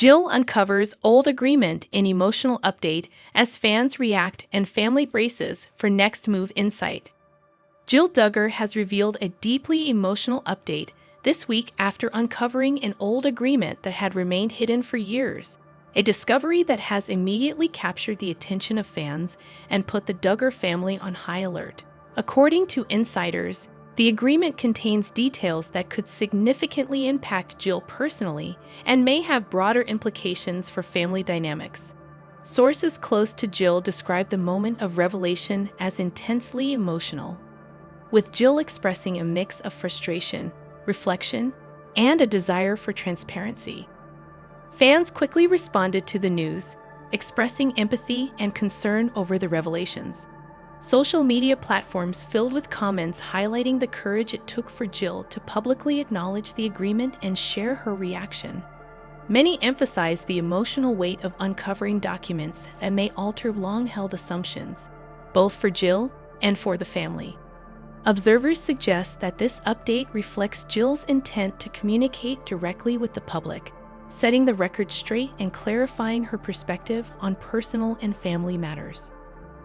Jill uncovers old agreement in emotional update as fans react and family braces for next move insight. Jill Duggar has revealed a deeply emotional update this week after uncovering an old agreement that had remained hidden for years, a discovery that has immediately captured the attention of fans and put the Duggar family on high alert. According to insiders, the agreement contains details that could significantly impact Jill personally and may have broader implications for family dynamics. Sources close to Jill describe the moment of revelation as intensely emotional, with Jill expressing a mix of frustration, reflection, and a desire for transparency. Fans quickly responded to the news, expressing empathy and concern over the revelations. Social media platforms filled with comments highlighting the courage it took for Jill to publicly acknowledge the agreement and share her reaction. Many emphasized the emotional weight of uncovering documents that may alter long-held assumptions, both for Jill and for the family. Observers suggest that this update reflects Jill's intent to communicate directly with the public, setting the record straight and clarifying her perspective on personal and family matters.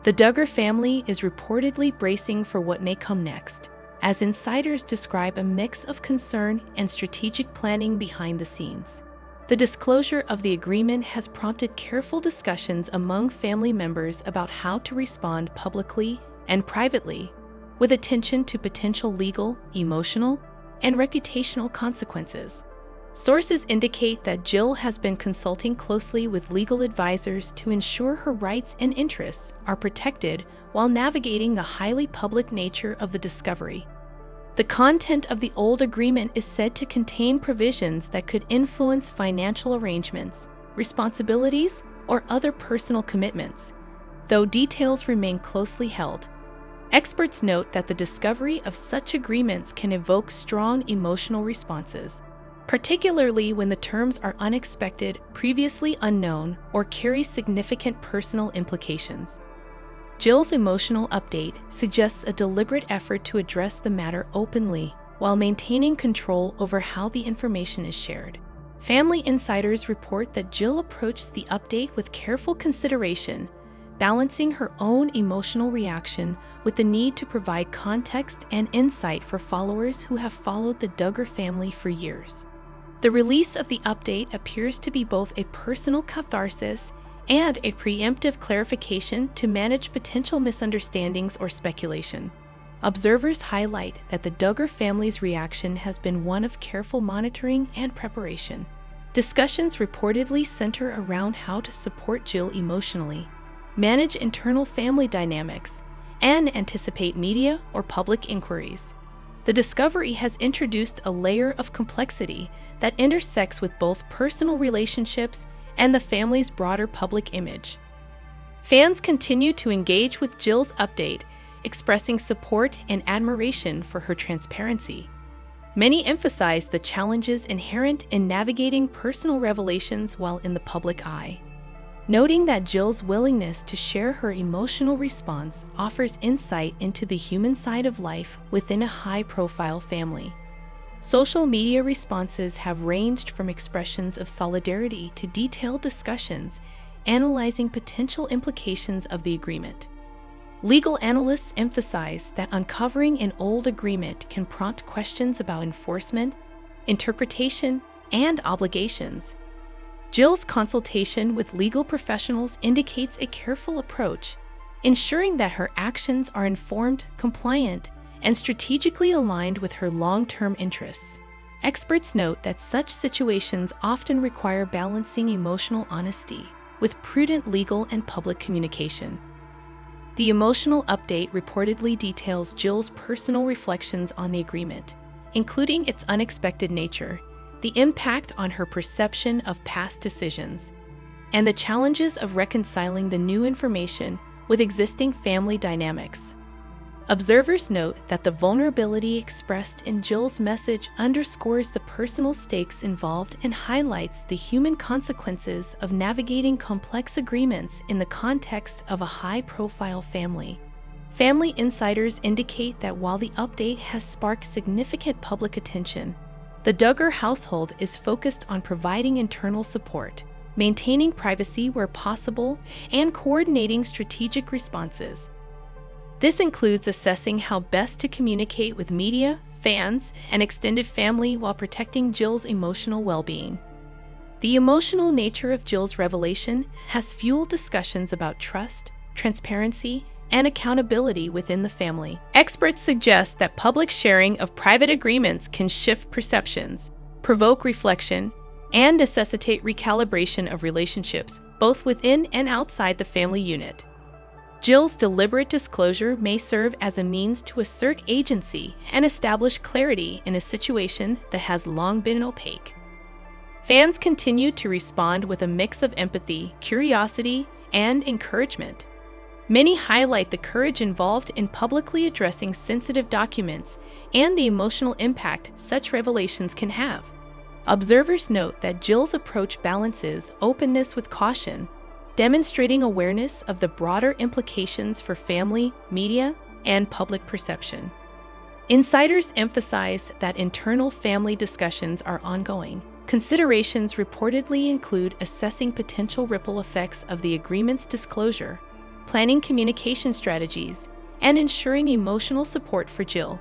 The Duggar family is reportedly bracing for what may come next, as insiders describe a mix of concern and strategic planning behind the scenes. The disclosure of the agreement has prompted careful discussions among family members about how to respond publicly and privately, with attention to potential legal, emotional, and reputational consequences. Sources indicate that Jill has been consulting closely with legal advisors to ensure her rights and interests are protected while navigating the highly public nature of the discovery. The content of the old agreement is said to contain provisions that could influence financial arrangements, responsibilities, or other personal commitments, though details remain closely held. Experts note that the discovery of such agreements can evoke strong emotional responses, particularly when the terms are unexpected, previously unknown, or carry significant personal implications. Jill's emotional update suggests a deliberate effort to address the matter openly while maintaining control over how the information is shared. Family insiders report that Jill approached the update with careful consideration, balancing her own emotional reaction with the need to provide context and insight for followers who have followed the Duggar family for years. The release of the update appears to be both a personal catharsis and a preemptive clarification to manage potential misunderstandings or speculation. Observers highlight that the Duggar family's reaction has been one of careful monitoring and preparation. Discussions reportedly center around how to support Jill emotionally, manage internal family dynamics, and anticipate media or public inquiries. The discovery has introduced a layer of complexity that intersects with both personal relationships and the family's broader public image. Fans continue to engage with Jill's update, expressing support and admiration for her transparency. Many emphasize the challenges inherent in navigating personal revelations while in the public eye, noting that Jill's willingness to share her emotional response offers insight into the human side of life within a high-profile family. Social media responses have ranged from expressions of solidarity to detailed discussions analyzing potential implications of the agreement. Legal analysts emphasize that uncovering an old agreement can prompt questions about enforcement, interpretation, and obligations. Jill's consultation with legal professionals indicates a careful approach, ensuring that her actions are informed, compliant, and strategically aligned with her long-term interests. Experts note that such situations often require balancing emotional honesty with prudent legal and public communication. The emotional update reportedly details Jill's personal reflections on the agreement, including its unexpected nature, the impact on her perception of past decisions, and the challenges of reconciling the new information with existing family dynamics. Observers note that the vulnerability expressed in Jill's message underscores the personal stakes involved and highlights the human consequences of navigating complex agreements in the context of a high-profile family. Family insiders indicate that while the update has sparked significant public attention, The Duggar household is focused on providing internal support, maintaining privacy where possible, and coordinating strategic responses. This includes assessing how best to communicate with media, fans, and extended family while protecting Jill's emotional well-being. The emotional nature of Jill's revelation has fueled discussions about trust, transparency, and accountability within the family. Experts suggest that public sharing of private agreements can shift perceptions, provoke reflection, and necessitate recalibration of relationships, both within and outside the family unit. Jill's deliberate disclosure may serve as a means to assert agency and establish clarity in a situation that has long been opaque. Fans continue to respond with a mix of empathy, curiosity, and encouragement. Many highlight the courage involved in publicly addressing sensitive documents and the emotional impact such revelations can have. Observers note that Jill's approach balances openness with caution, demonstrating awareness of the broader implications for family, media, and public perception. Insiders emphasize that internal family discussions are ongoing. Considerations reportedly include assessing potential ripple effects of the agreement's disclosure, planning communication strategies, and ensuring emotional support for Jill.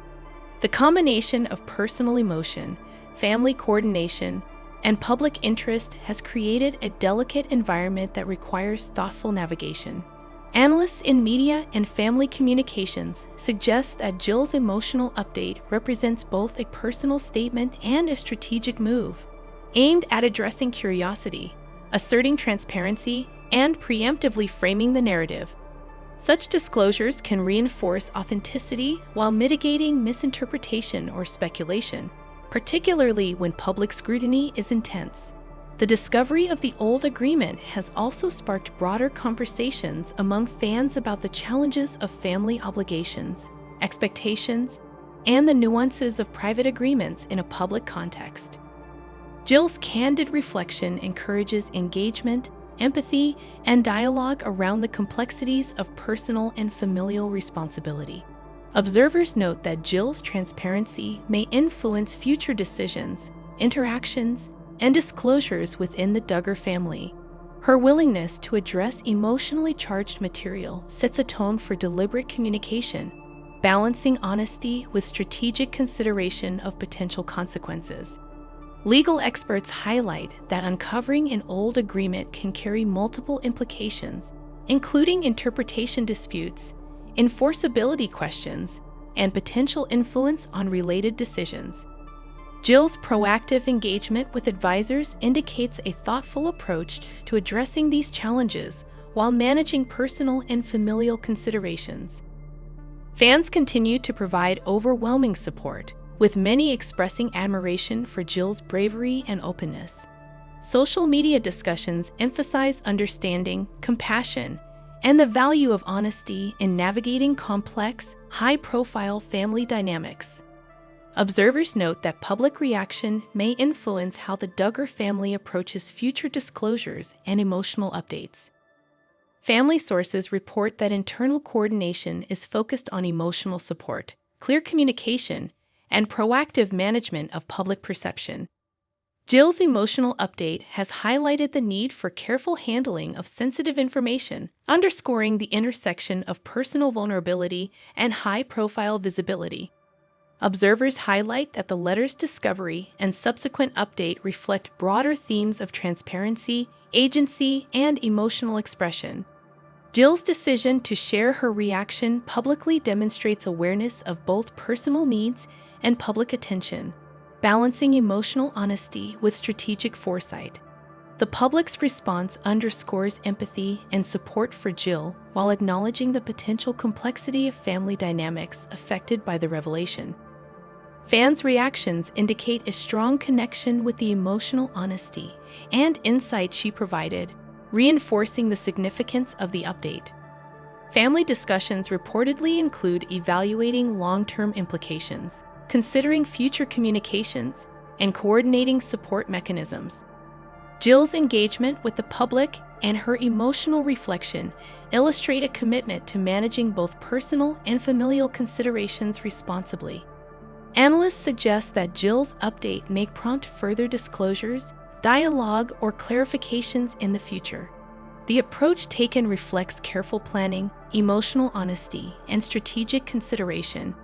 The combination of personal emotion, family coordination, and public interest has created a delicate environment that requires thoughtful navigation. Analysts in media and family communications suggest that Jill's emotional update represents both a personal statement and a strategic move, aimed at addressing curiosity, asserting transparency, and preemptively framing the narrative. Such disclosures can reinforce authenticity while mitigating misinterpretation or speculation, particularly when public scrutiny is intense. The discovery of the old agreement has also sparked broader conversations among fans about the challenges of family obligations, expectations, and the nuances of private agreements in a public context. Jill's candid reflection encourages engagement, empathy, and dialogue around the complexities of personal and familial responsibility. Observers note that Jill's transparency may influence future decisions, interactions, and disclosures within the Duggar family. Her willingness to address emotionally charged material sets a tone for deliberate communication, balancing honesty with strategic consideration of potential consequences. Legal experts highlight that uncovering an old agreement can carry multiple implications, including interpretation disputes, enforceability questions, and potential influence on related decisions. Jill's proactive engagement with advisors indicates a thoughtful approach to addressing these challenges while managing personal and familial considerations. Fans continue to provide overwhelming support, with many expressing admiration for Jill's bravery and openness. Social media discussions emphasize understanding, compassion, and the value of honesty in navigating complex, high-profile family dynamics. Observers note that public reaction may influence how the Duggar family approaches future disclosures and emotional updates. Family sources report that internal coordination is focused on emotional support, clear communication, and proactive management of public perception. Jill's emotional update has highlighted the need for careful handling of sensitive information, underscoring the intersection of personal vulnerability and high-profile visibility. Observers highlight that the letter's discovery and subsequent update reflect broader themes of transparency, agency, and emotional expression. Jill's decision to share her reaction publicly demonstrates awareness of both personal needs and public attention, balancing emotional honesty with strategic foresight. The public's response underscores empathy and support for Jill while acknowledging the potential complexity of family dynamics affected by the revelation. Fans' reactions indicate a strong connection with the emotional honesty and insight she provided, reinforcing the significance of the update. Family discussions reportedly include evaluating long-term implications, considering future communications, and coordinating support mechanisms. Jill's engagement with the public and her emotional reflection illustrate a commitment to managing both personal and familial considerations responsibly. Analysts suggest that Jill's update may prompt further disclosures, dialogue, or clarifications in the future. The approach taken reflects careful planning, emotional honesty, and strategic consideration,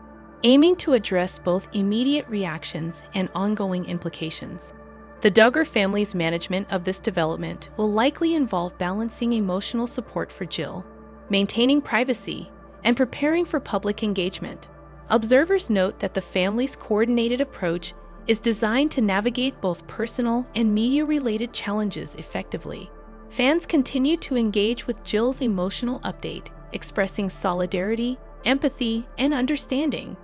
aiming to address both immediate reactions and ongoing implications. The Duggar family's management of this development will likely involve balancing emotional support for Jill, maintaining privacy, and preparing for public engagement. Observers note that the family's coordinated approach is designed to navigate both personal and media-related challenges effectively. Fans continue to engage with Jill's emotional update, expressing solidarity, empathy, and understanding.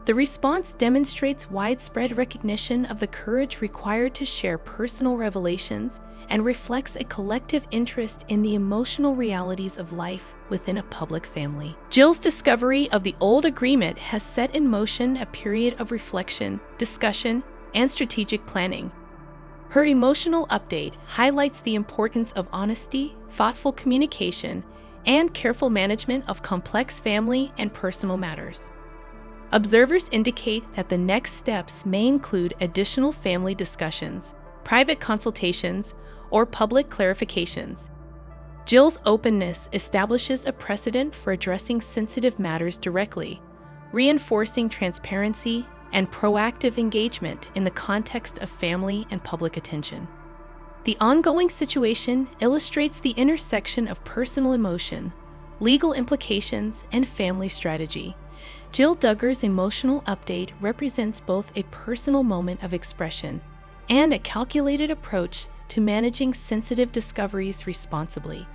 The response demonstrates widespread recognition of the courage required to share personal revelations and reflects a collective interest in the emotional realities of life within a public family. Jill's discovery of the old agreement has set in motion a period of reflection, discussion, and strategic planning. Her emotional update highlights the importance of honesty, thoughtful communication, and careful management of complex family and personal matters. Observers indicate that the next steps may include additional family discussions, private consultations, or public clarifications. Jill's openness establishes a precedent for addressing sensitive matters directly, reinforcing transparency and proactive engagement in the context of family and public attention. The ongoing situation illustrates the intersection of personal emotion, legal implications, and family strategy. Jill Duggar's emotional update represents both a personal moment of expression and a calculated approach to managing sensitive discoveries responsibly.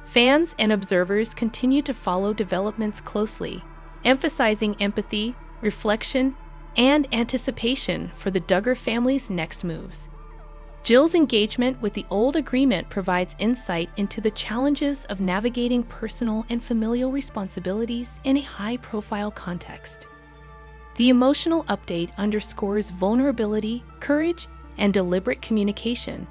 Fans and observers continue to follow developments closely, emphasizing empathy, reflection, and anticipation for the Duggar family's next moves. Jill's engagement with the old agreement provides insight into the challenges of navigating personal and familial responsibilities in a high-profile context. The emotional update underscores vulnerability, courage, and deliberate communication.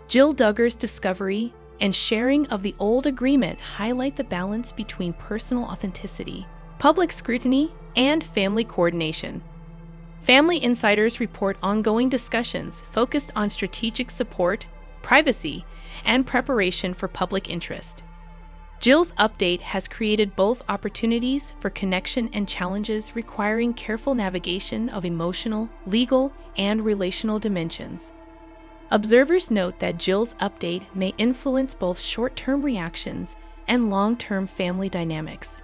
Jill Duggar's discovery and sharing of the old agreement highlight the balance between personal authenticity, public scrutiny, and family coordination. Family insiders report ongoing discussions focused on strategic support, privacy, and preparation for public interest. Jill's update has created both opportunities for connection and challenges requiring careful navigation of emotional, legal, and relational dimensions. Observers note that Jill's update may influence both short-term reactions and long-term family dynamics.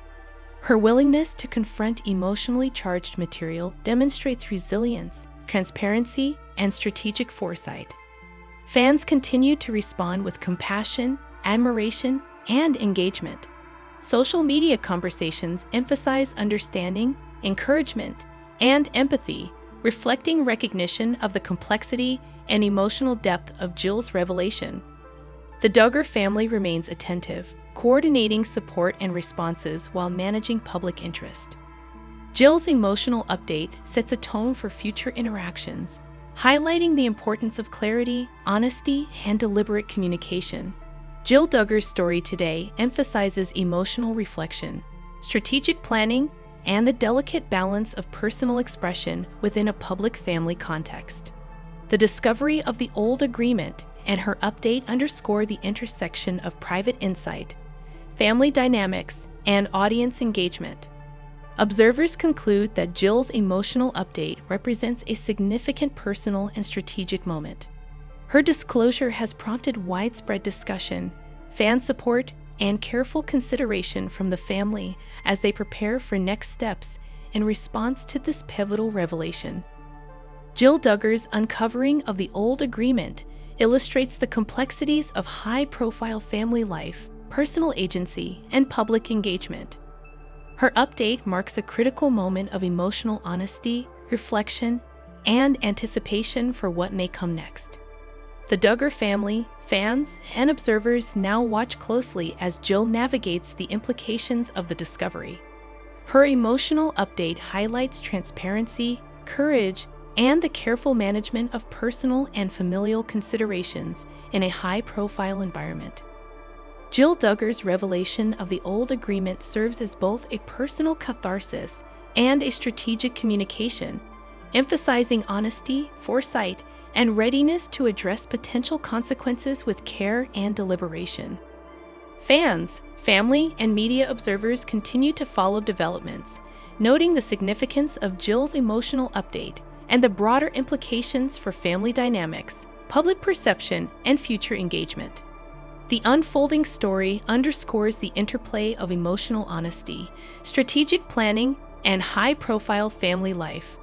Her willingness to confront emotionally charged material demonstrates resilience, transparency, and strategic foresight. Fans continue to respond with compassion, admiration, and engagement. Social media conversations emphasize understanding, encouragement, and empathy, reflecting recognition of the complexity and emotional depth of Jill's revelation. The Duggar family remains attentive, coordinating support and responses while managing public interest. Jill's emotional update sets a tone for future interactions, highlighting the importance of clarity, honesty, and deliberate communication. Jill Duggar's story today emphasizes emotional reflection, strategic planning, and the delicate balance of personal expression within a public family context. The discovery of the old agreement and her update underscore the intersection of private insight, family dynamics, and audience engagement. Observers conclude that Jill's emotional update represents a significant personal and strategic moment. Her disclosure has prompted widespread discussion, fan support, and careful consideration from the family as they prepare for next steps in response to this pivotal revelation. Jill Duggar's uncovering of the old agreement illustrates the complexities of high-profile family life, personal agency, and public engagement. Her update marks a critical moment of emotional honesty, reflection, and anticipation for what may come next. The Duggar family, fans, and observers now watch closely as Jill navigates the implications of the discovery. Her emotional update highlights transparency, courage, and the careful management of personal and familial considerations in a high-profile environment. Jill Duggar's revelation of the old agreement serves as both a personal catharsis and a strategic communication, emphasizing honesty, foresight, and readiness to address potential consequences with care and deliberation. Fans, family, and media observers continue to follow developments, noting the significance of Jill's emotional update and the broader implications for family dynamics, public perception, and future engagement. The unfolding story underscores the interplay of emotional honesty, strategic planning, and high-profile family life.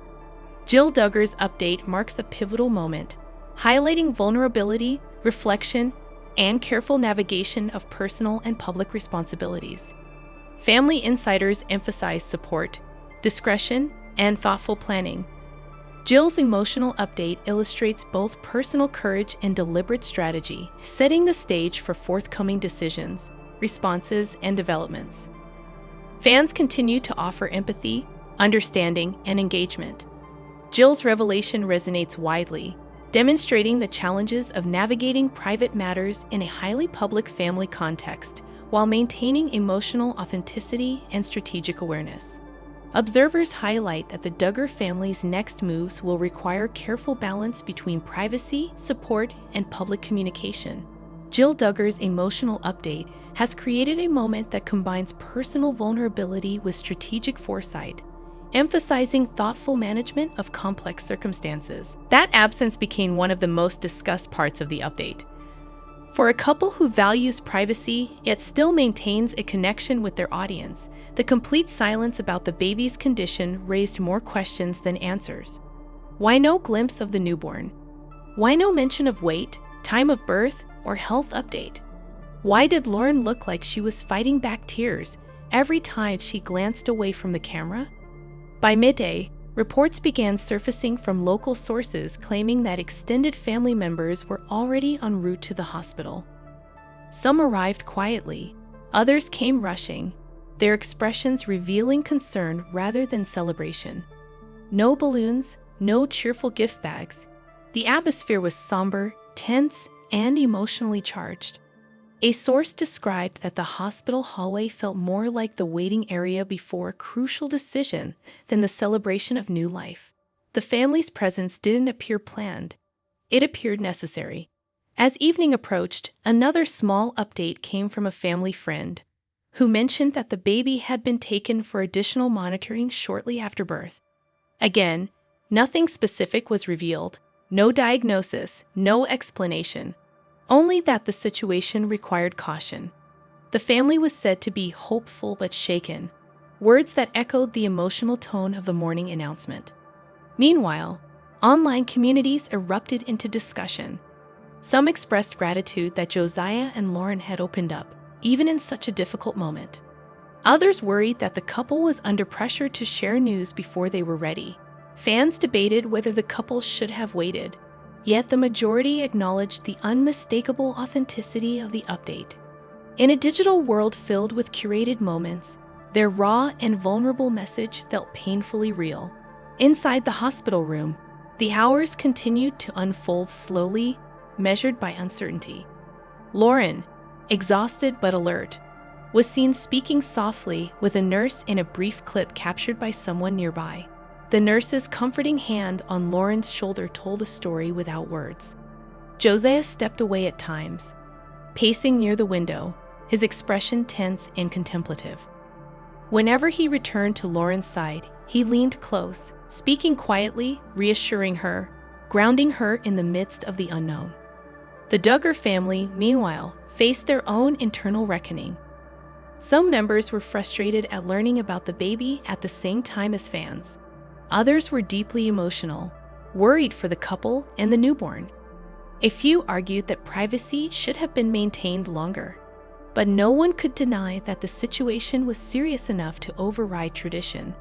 Jill Duggar's update marks a pivotal moment, highlighting vulnerability, reflection, and careful navigation of personal and public responsibilities. Family insiders emphasize support, discretion, and thoughtful planning. Jill's emotional update illustrates both personal courage and deliberate strategy, setting the stage for forthcoming decisions, responses, and developments. Fans continue to offer empathy, understanding, and engagement. Jill's revelation resonates widely, demonstrating the challenges of navigating private matters in a highly public family context while maintaining emotional authenticity and strategic awareness. Observers highlight that the Duggar family's next moves will require careful balance between privacy, support, and public communication. Jill Duggar's emotional update has created a moment that combines personal vulnerability with strategic foresight, emphasizing thoughtful management of complex circumstances. That absence became one of the most discussed parts of the update. For a couple who values privacy yet still maintains a connection with their audience, the complete silence about the baby's condition raised more questions than answers. Why no glimpse of the newborn? Why no mention of weight, time of birth, or health update? Why did Lauren look like she was fighting back tears every time she glanced away from the camera? By midday, reports began surfacing from local sources claiming that extended family members were already en route to the hospital. Some arrived quietly, others came rushing, their expressions revealing concern rather than celebration. No balloons, no cheerful gift bags. The atmosphere was somber, tense, and emotionally charged. A source described that the hospital hallway felt more like the waiting area before a crucial decision than the celebration of new life. The family's presence didn't appear planned. It appeared necessary. As evening approached, another small update came from a family friend, who mentioned that the baby had been taken for additional monitoring shortly after birth. Again, nothing specific was revealed, no diagnosis, no explanation. Only that the situation required caution. The family was said to be hopeful but shaken, words that echoed the emotional tone of the morning announcement. Meanwhile, online communities erupted into discussion. Some expressed gratitude that Josiah and Lauren had opened up, even in such a difficult moment. Others worried that the couple was under pressure to share news before they were ready. Fans debated whether the couple should have waited. Yet the majority acknowledged the unmistakable authenticity of the update. In a digital world filled with curated moments, their raw and vulnerable message felt painfully real. Inside the hospital room, the hours continued to unfold slowly, measured by uncertainty. Lauren, exhausted but alert, was seen speaking softly with a nurse in a brief clip captured by someone nearby. The nurse's comforting hand on Lauren's shoulder told a story without words. Josiah stepped away at times, pacing near the window, his expression tense and contemplative. Whenever he returned to Lauren's side, he leaned close, speaking quietly, reassuring her, grounding her in the midst of the unknown. The Duggar family, meanwhile, faced their own internal reckoning. Some members were frustrated at learning about the baby at the same time as fans. Others were deeply emotional, worried for the couple and the newborn. A few argued that privacy should have been maintained longer, but no one could deny that the situation was serious enough to override tradition.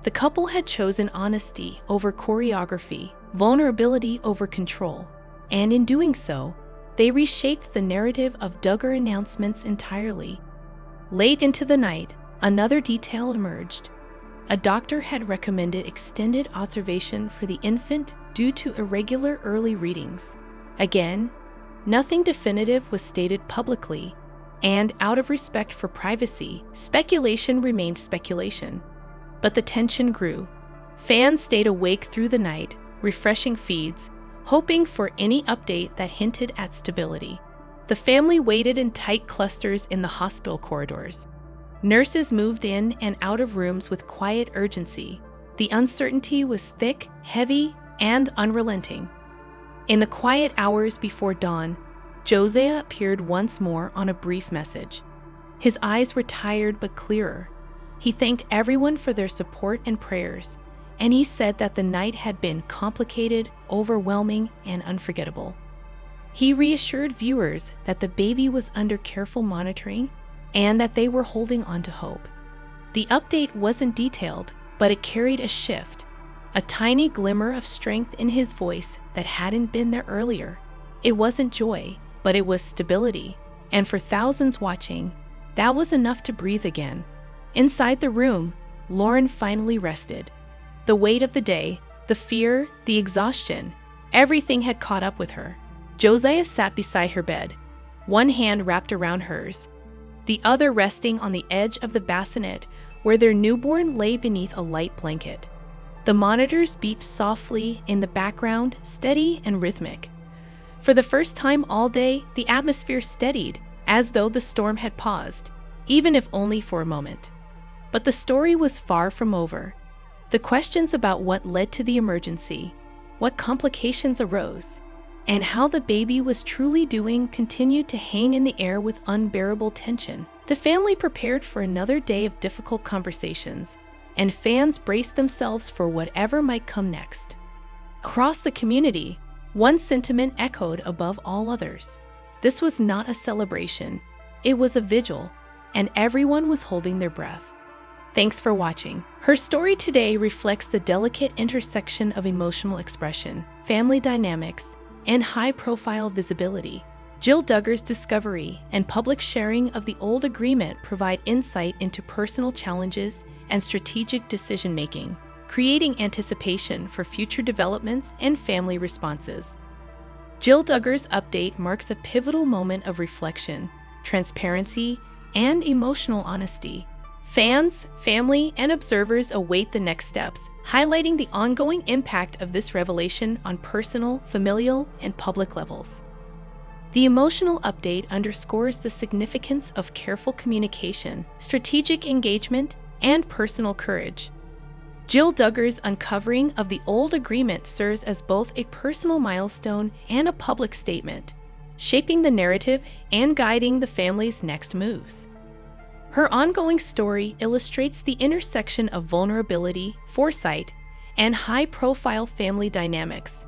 The couple had chosen honesty over choreography, vulnerability over control, and in doing so, they reshaped the narrative of Duggar announcements entirely. Late into the night, another detail emerged. A doctor had recommended extended observation for the infant due to irregular early readings. Again, nothing definitive was stated publicly, and out of respect for privacy, speculation remained speculation. But the tension grew. Fans stayed awake through the night, refreshing feeds, hoping for any update that hinted at stability. The family waited in tight clusters in the hospital corridors. Nurses moved in and out of rooms with quiet urgency. The uncertainty was thick, heavy, and unrelenting. In the quiet hours before dawn, Josiah appeared once more on a brief message. His eyes were tired but clearer. He thanked everyone for their support and prayers, and he said that the night had been complicated, overwhelming, and unforgettable. He reassured viewers that the baby was under careful monitoring and that they were holding on to hope. The update wasn't detailed, but it carried a shift, a tiny glimmer of strength in his voice that hadn't been there earlier. It wasn't joy, but it was stability, and for thousands watching, that was enough to breathe again. Inside the room, Lauren finally rested. The weight of the day, the fear, the exhaustion, everything had caught up with her. Josiah sat beside her bed, one hand wrapped around hers, the other resting on the edge of the bassinet where their newborn lay beneath a light blanket. The monitors beeped softly in the background, steady and rhythmic. For the first time all day, the atmosphere steadied, as though the storm had paused, even if only for a moment. But the story was far from over. The questions about what led to the emergency, what complications arose, and how the baby was truly doing continued to hang in the air with unbearable tension. The family prepared for another day of difficult conversations, and fans braced themselves for whatever might come next. Across the community, one sentiment echoed above all others. This was not a celebration, it was a vigil, and everyone was holding their breath. Thanks for watching. Her story today reflects the delicate intersection of emotional expression, family dynamics, and high-profile visibility. Jill Duggar's discovery and public sharing of the old agreement provide insight into personal challenges and strategic decision-making, creating anticipation for future developments and family responses. Jill Duggar's update marks a pivotal moment of reflection, transparency, and emotional honesty. Fans, family, and observers await the next steps, highlighting the ongoing impact of this revelation on personal, familial, and public levels. The emotional update underscores the significance of careful communication, strategic engagement, and personal courage. Jill Duggar's uncovering of the old agreement serves as both a personal milestone and a public statement, shaping the narrative and guiding the family's next moves. Her ongoing story illustrates the intersection of vulnerability, foresight, and high-profile family dynamics.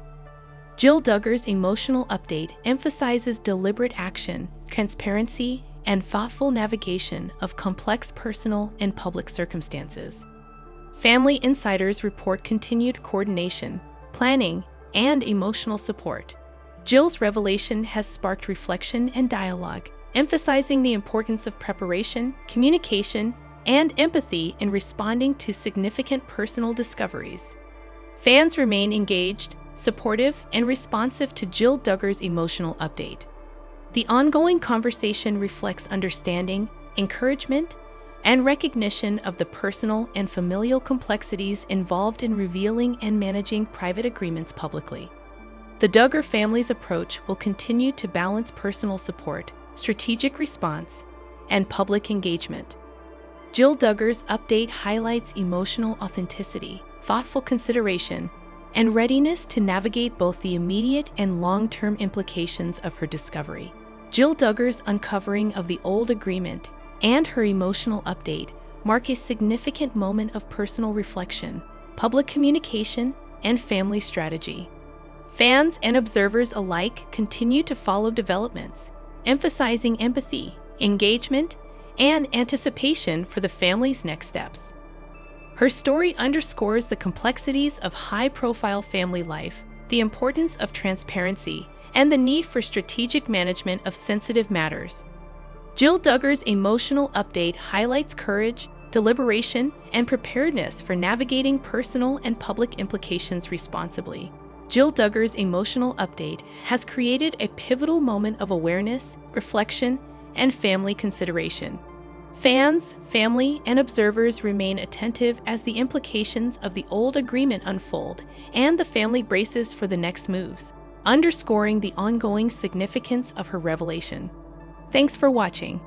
Jill Duggar's emotional update emphasizes deliberate action, transparency, and thoughtful navigation of complex personal and public circumstances. Family insiders report continued coordination, planning, and emotional support. Jill's revelation has sparked reflection and dialogue, emphasizing the importance of preparation, communication, and empathy in responding to significant personal discoveries. Fans remain engaged, supportive, and responsive to Jill Duggar's emotional update. The ongoing conversation reflects understanding, encouragement, and recognition of the personal and familial complexities involved in revealing and managing private agreements publicly. The Duggar family's approach will continue to balance personal support, strategic response, and public engagement. Jill Duggar's update highlights emotional authenticity, thoughtful consideration, and readiness to navigate both the immediate and long-term implications of her discovery. Jill Duggar's uncovering of the old agreement and her emotional update mark a significant moment of personal reflection, public communication, and family strategy. Fans and observers alike continue to follow developments, emphasizing empathy, engagement, and anticipation for the family's next steps. Her story underscores the complexities of high-profile family life, the importance of transparency, and the need for strategic management of sensitive matters. Jill Duggar's emotional update highlights courage, deliberation, and preparedness for navigating personal and public implications responsibly. Jill Duggar's emotional update has created a pivotal moment of awareness, reflection, and family consideration. Fans, family, and observers remain attentive as the implications of the old agreement unfold and the family braces for the next moves, underscoring the ongoing significance of her revelation. Thanks for watching.